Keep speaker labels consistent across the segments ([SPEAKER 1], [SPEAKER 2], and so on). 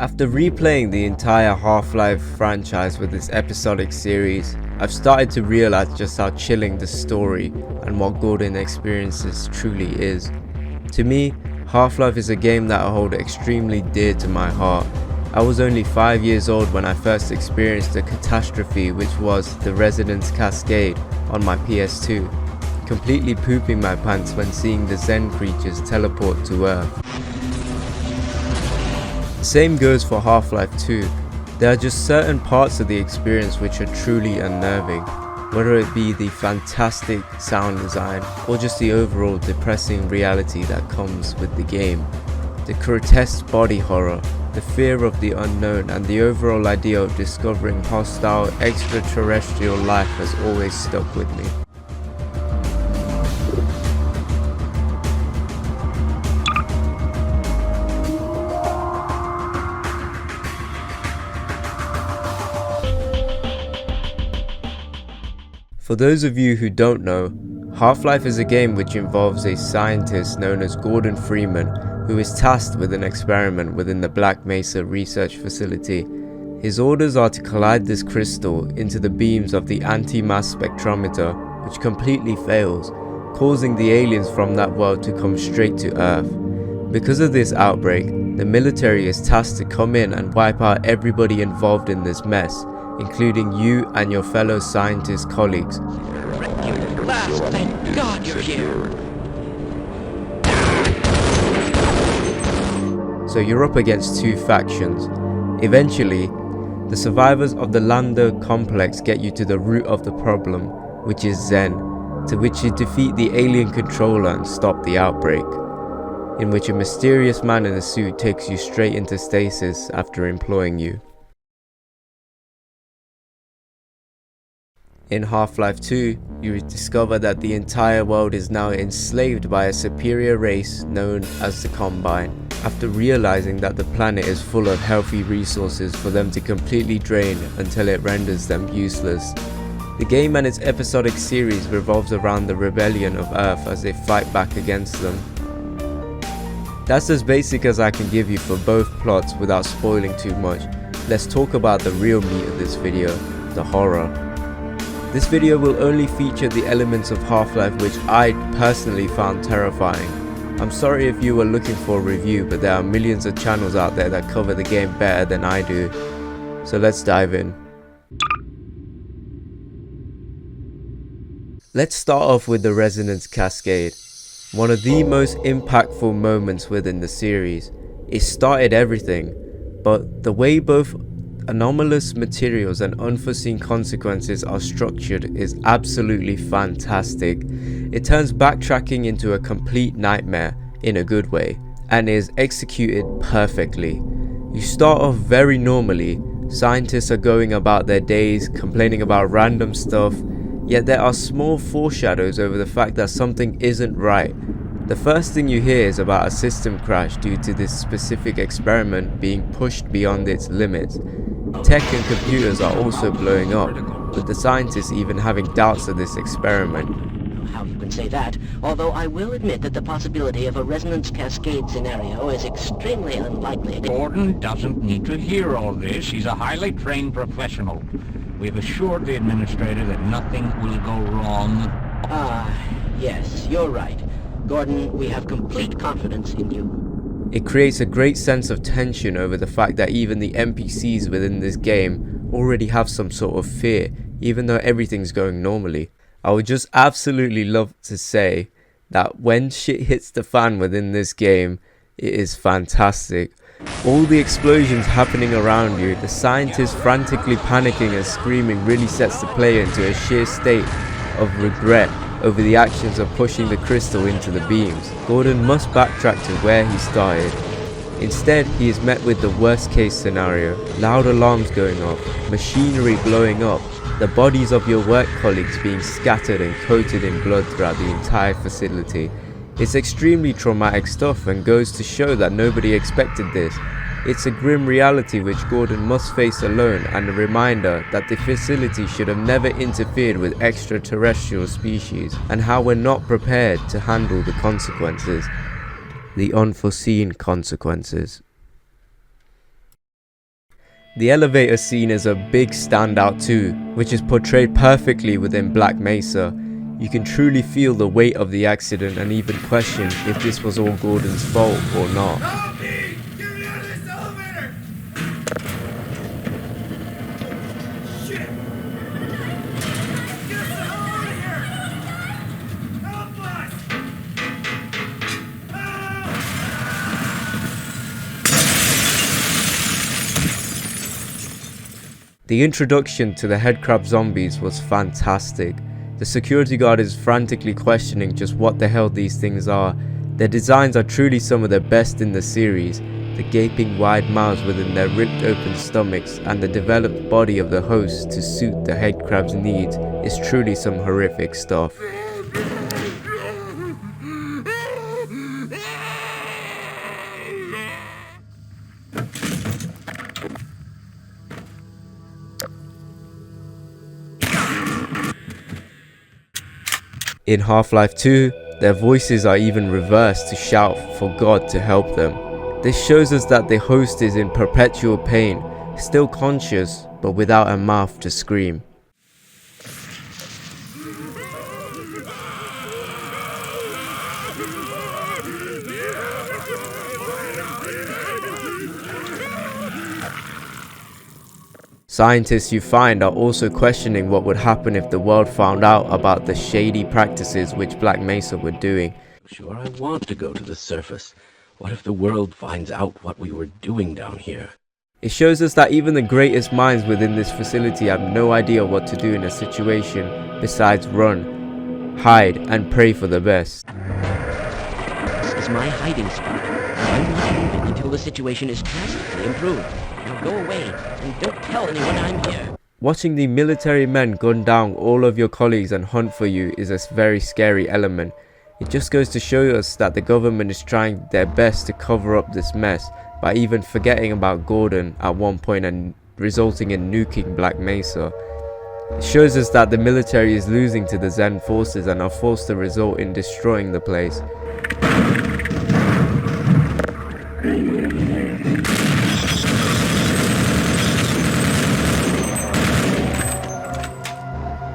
[SPEAKER 1] After replaying the entire Half-Life franchise with its episodic series, I've started to realize just how chilling the story and what Gordon experiences truly is. To me, Half-Life is a game that I hold extremely dear to my heart. I was only 5 years old when I first experienced the catastrophe which was the Resonance Cascade on my PS2, completely pooping my pants when seeing the Zen creatures teleport to Earth. The same goes for Half-Life 2. There are just certain parts of the experience which are truly unnerving, whether it be the fantastic sound design or just the overall depressing reality that comes with the game. The grotesque body horror, the fear of the unknown, and the overall idea of discovering hostile extraterrestrial life has always stuck with me. For those of you who don't know, Half-Life is a game which involves a scientist known as Gordon Freeman who is tasked with an experiment within the Black Mesa research facility. His orders are to collide this crystal into the beams of the anti-mass spectrometer, which completely fails, causing the aliens from that world to come straight to Earth. Because of this outbreak, the military is tasked to come in and wipe out everybody involved in this mess, including you and your fellow scientist colleagues.
[SPEAKER 2] At last, thank God you're here.
[SPEAKER 1] So you're up against two factions. Eventually, the survivors of the Lambda complex get you to the root of the problem, which is Zen, to which you defeat the alien controller and stop the outbreak, in which a mysterious man in a suit takes you straight into stasis after employing you. In Half-Life 2, you discover that the entire world is now enslaved by a superior race known as the Combine, after realizing that the planet is full of healthy resources for them to completely drain until it renders them useless. The game and its episodic series revolves around the rebellion of Earth as they fight back against them. That's as basic as I can give you for both plots without spoiling too much. Let's talk about the real meat of this video, the horror. This video will only feature the elements of Half-Life which I personally found terrifying. I'm sorry if you were looking for a review, but there are millions of channels out there that cover the game better than I do. So let's dive in. Let's start off with the Resonance Cascade, one of the most impactful moments within the series. It started everything, but the way both anomalous materials and unforeseen consequences are structured is absolutely fantastic. It turns backtracking into a complete nightmare in a good way and is executed perfectly. You start off very normally. Scientists are going about their days complaining about random stuff, yet there are small foreshadows over the fact that something isn't right. The first thing you hear is about a system crash due to this specific experiment being pushed beyond its limits. Tech and computers are also blowing up, with the scientists even having doubts of this experiment.
[SPEAKER 2] How you can say that, although I will admit that the possibility of a resonance cascade scenario is extremely unlikely.
[SPEAKER 3] Gordon doesn't need to hear all this. He's a highly trained professional. We've assured the administrator that nothing will go wrong.
[SPEAKER 2] Yes, you're right. Gordon, we have complete confidence in you.
[SPEAKER 1] It creates a great sense of tension over the fact that even the NPCs within this game already have some sort of fear, even though everything's going normally. I would just absolutely love to say that when shit hits the fan within this game, it is fantastic. All the explosions happening around you, the scientists frantically panicking and screaming really sets the player into a sheer state of regret over the actions of pushing the crystal into the beams. Gordon must backtrack to where he started. Instead, he is met with the worst case scenario, loud alarms going off, machinery blowing up, the bodies of your work colleagues being scattered and coated in blood throughout the entire facility. It's extremely traumatic stuff and goes to show that nobody expected this. It's a grim reality which Gordon must face alone, and a reminder that the facility should have never interfered with extraterrestrial species, and how we're not prepared to handle the consequences, the unforeseen consequences. The elevator scene is a big standout too, which is portrayed perfectly within Black Mesa. You can truly feel the weight of the accident and even question if this was all Gordon's fault or not.
[SPEAKER 4] Help me! Get me out of this elevator! Shit! Get us the hell out of here! Help us!
[SPEAKER 1] The introduction to the headcrab zombies was fantastic. The security guard is frantically questioning just what the hell these things are. Their designs are truly some of the best in the series. The gaping wide mouths within their ripped open stomachs and the developed body of the host to suit the headcrab's needs is truly some horrific stuff. In Half-Life 2, their voices are even reversed to shout for God to help them. This shows us that the host is in perpetual pain, still conscious, but without a mouth to scream. Scientists you find are also questioning what would happen if the world found out about the shady practices which Black Mesa were doing.
[SPEAKER 2] Sure, I want to go to the surface. What if the world finds out what we were doing down here?
[SPEAKER 1] It shows us that even the greatest minds within this facility have no idea what to do in a situation besides run, hide, and pray for the best.
[SPEAKER 2] This is my hiding spot. I'm not moving until the situation is drastically improved. Now go away, and don't tell anyone I'm here.
[SPEAKER 1] Watching the military men gun down all of your colleagues and hunt for you is a very scary element. It just goes to show us that the government is trying their best to cover up this mess by even forgetting about Gordon at one point and resulting in nuking Black Mesa. It shows us that the military is losing to the Zen forces and are forced to result in destroying the place.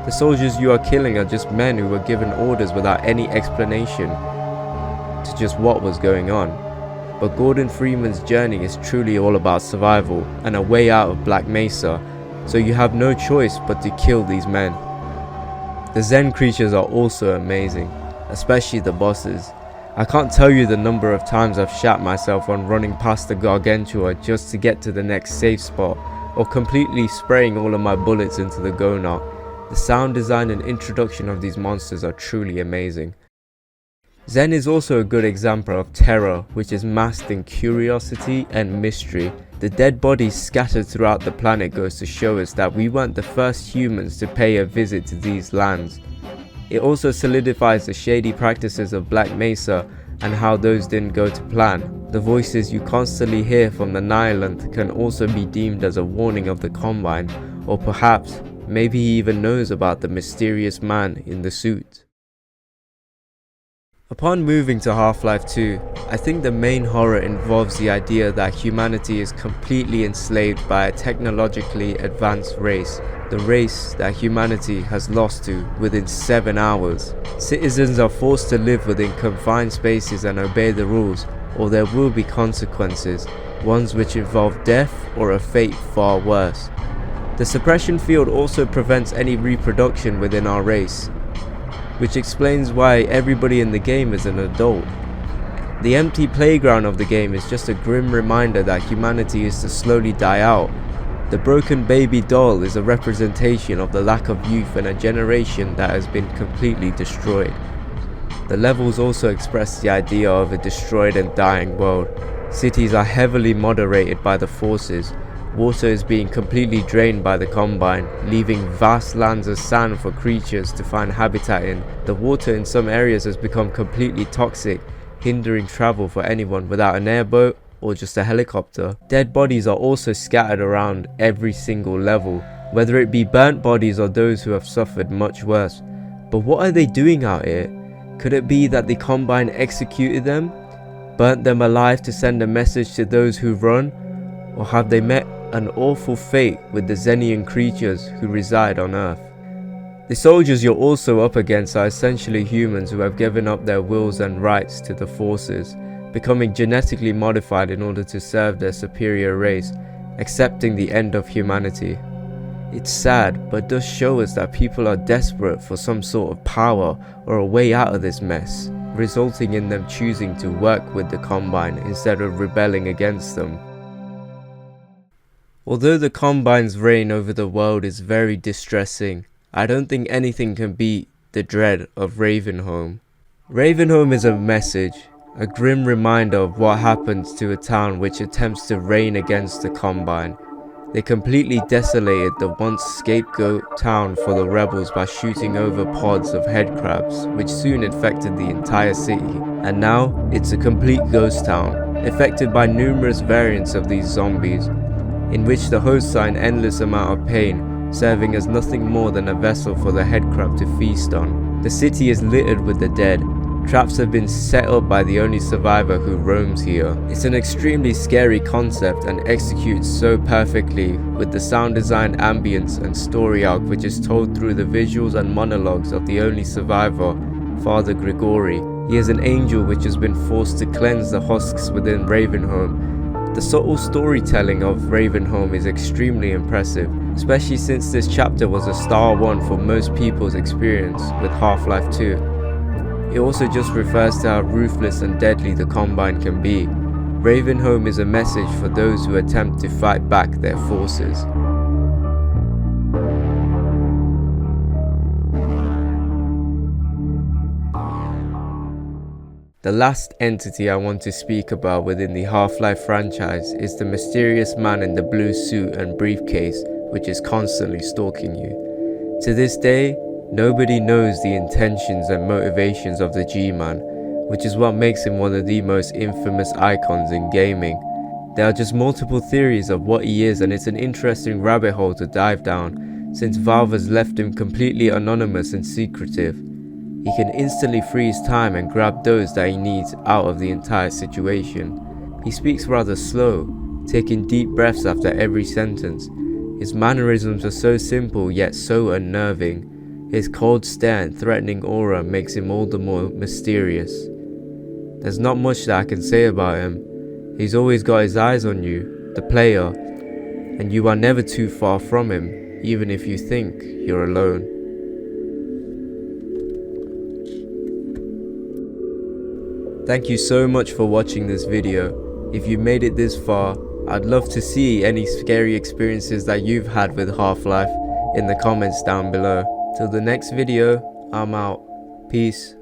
[SPEAKER 1] The soldiers you are killing are just men who were given orders without any explanation to just what was going on. But Gordon Freeman's journey is truly all about survival and a way out of Black Mesa, so you have no choice but to kill these men. The Zen creatures are also amazing, especially the bosses. I can't tell you the number of times I've shat myself on running past the Gargantua just to get to the next safe spot, or completely spraying all of my bullets into the Gonarch. The sound design and introduction of these monsters are truly amazing. Zen is also a good example of terror, which is masked in curiosity and mystery. The dead bodies scattered throughout the planet goes to show us that we weren't the first humans to pay a visit to these lands. It also solidifies the shady practices of Black Mesa and how those didn't go to plan. The voices you constantly hear from the Nihilith can also be deemed as a warning of the Combine, or perhaps maybe he even knows about the mysterious man in the suit. Upon moving to Half-Life 2, I think the main horror involves the idea that humanity is completely enslaved by a technologically advanced race, the race that humanity has lost to within 7 hours. Citizens are forced to live within confined spaces and obey the rules, or there will be consequences, ones which involve death or a fate far worse. The suppression field also prevents any reproduction within our race, which explains why everybody in the game is an adult. The empty playground of the game is just a grim reminder that humanity is to slowly die out. The broken baby doll is a representation of the lack of youth and a generation that has been completely destroyed. The levels also express the idea of a destroyed and dying world. Cities are heavily moderated by the forces. Water is being completely drained by the Combine, leaving vast lands of sand for creatures to find habitat in. The water in some areas has become completely toxic, hindering travel for anyone without an airboat or just a helicopter. Dead bodies are also scattered around every single level, whether it be burnt bodies or those who have suffered much worse. But what are they doing out here? Could it be that the Combine executed them, burnt them alive to send a message to those who run? Or have they met an awful fate with the Xenian creatures who reside on Earth. The soldiers you're also up against are essentially humans who have given up their wills and rights to the forces, becoming genetically modified in order to serve their superior race, accepting the end of humanity. It's sad, but does show us that people are desperate for some sort of power or a way out of this mess, resulting in them choosing to work with the Combine instead of rebelling against them. Although the Combine's reign over the world is very distressing, I don't think anything can beat the dread of Ravenholm. Ravenholm is a message, a grim reminder of what happens to a town which attempts to reign against the Combine. They completely desolated the once scapegoat town for the rebels by shooting over pods of headcrabs, which soon infected the entire city, and now it's a complete ghost town, affected by numerous variants of these zombies, in which the hosts are in endless amount of pain, serving as nothing more than a vessel for the headcrab to feast on. The city is littered with the dead. Traps have been set up by the only survivor who roams here. It's an extremely scary concept and executed so perfectly with the sound design, ambience and story arc which is told through the visuals and monologues of the only survivor, Father Grigori. He is an angel which has been forced to cleanse the husks within Ravenholm. The subtle storytelling of Ravenholm is extremely impressive, especially since this chapter was a star 1 for most people's experience with Half-Life 2. It also just refers to how ruthless and deadly the Combine can be. Ravenholm is a message for those who attempt to fight back their forces. The last entity I want to speak about within the Half-Life franchise is the mysterious man in the blue suit and briefcase which is constantly stalking you. To this day, nobody knows the intentions and motivations of the G-Man, which is what makes him one of the most infamous icons in gaming. There are just multiple theories of what he is, and it's an interesting rabbit hole to dive down, since Valve has left him completely anonymous and secretive. He can instantly freeze time and grab those that he needs out of the entire situation. He speaks rather slow, taking deep breaths after every sentence. His mannerisms are so simple yet so unnerving. His cold stare and threatening aura makes him all the more mysterious. There's not much that I can say about him. He's always got his eyes on you, the player, and you are never too far from him, even if you think you're alone. Thank you so much for watching this video. If you made it this far, I'd love to see any scary experiences that you've had with Half-Life in the comments down below. Till the next video, I'm out. Peace.